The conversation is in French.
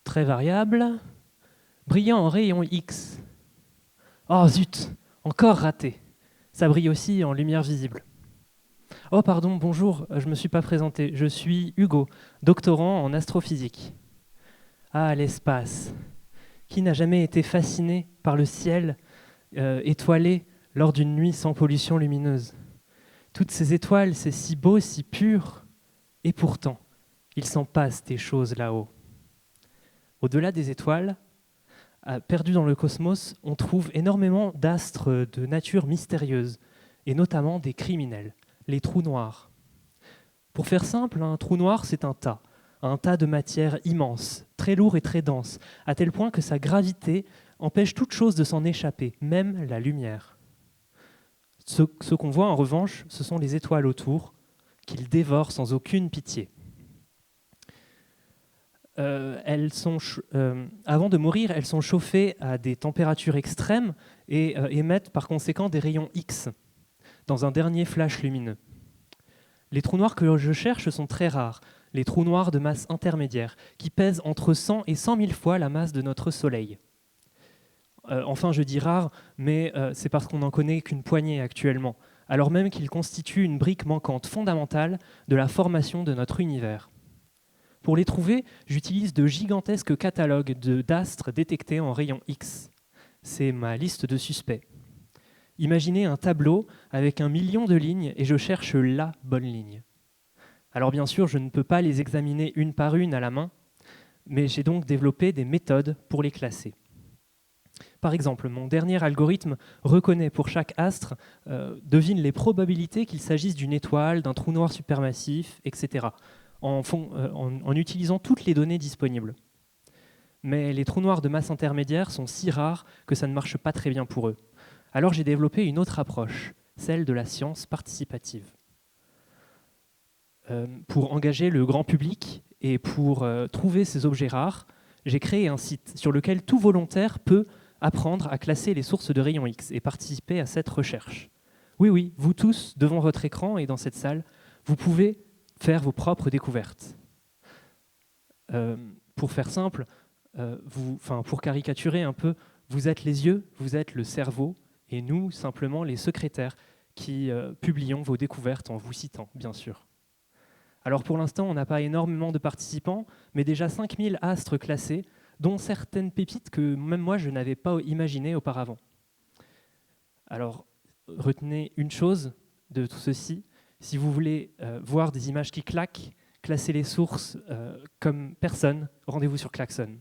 très variable, brillant en rayon X. Oh zut, encore raté. Ça brille aussi en lumière visible. Oh pardon, bonjour, je ne me suis pas présenté. Je suis Hugo, doctorant en astrophysique. Ah, l'espace. Qui n'a jamais été fasciné par le ciel étoilé lors d'une nuit sans pollution lumineuse? Toutes ces étoiles, c'est si beau, si pur. Et pourtant, il s'en passe des choses là-haut. Au-delà des étoiles, perdus dans le cosmos, on trouve énormément d'astres de nature mystérieuse, et notamment des criminels, les trous noirs. Pour faire simple, un trou noir, c'est un tas de matière immense, très lourd et très dense, à tel point que sa gravité empêche toute chose de s'en échapper, même la lumière. Ce qu'on voit en revanche, ce sont les étoiles autour, qu'il dévore sans aucune pitié. Avant de mourir, elles sont chauffées à des températures extrêmes et émettent par conséquent des rayons X dans un dernier flash lumineux. Les trous noirs que je cherche sont très rares, les trous noirs de masse intermédiaire, qui pèsent entre 100 et 100 000 fois la masse de notre Soleil. Enfin, je dis rare, mais c'est parce qu'on n'en connaît qu'une poignée actuellement, alors même qu'ils constituent une brique manquante fondamentale de la formation de notre univers. Pour les trouver, j'utilise de gigantesques catalogues d'astres détectés en rayon X. C'est ma liste de suspects. Imaginez un tableau avec 1 million de lignes et je cherche la bonne ligne. Alors bien sûr, je ne peux pas les examiner une par une à la main, mais j'ai donc développé des méthodes pour les classer. Par exemple, mon dernier algorithme reconnaît pour chaque astre, devine les probabilités qu'il s'agisse d'une étoile, d'un trou noir supermassif, etc., en utilisant toutes les données disponibles. Mais les trous noirs de masse intermédiaire sont si rares que ça ne marche pas très bien pour eux. Alors j'ai développé une autre approche, celle de la science participative. Pour engager le grand public et pour trouver ces objets rares, j'ai créé un site sur lequel tout volontaire peut apprendre à classer les sources de rayons X et participer à cette recherche. Oui, vous tous, devant votre écran et dans cette salle, vous pouvez faire vos propres découvertes. Pour faire simple, pour caricaturer un peu, vous êtes les yeux, vous êtes le cerveau, et nous, simplement, les secrétaires qui publions vos découvertes en vous citant, bien sûr. Alors pour l'instant, on n'a pas énormément de participants, mais déjà 5000 astres classés, dont certaines pépites que même moi, je n'avais pas imaginées auparavant. Alors, retenez une chose de tout ceci, si vous voulez voir des images qui claquent, classer les sources comme personne, rendez-vous sur Klaxon.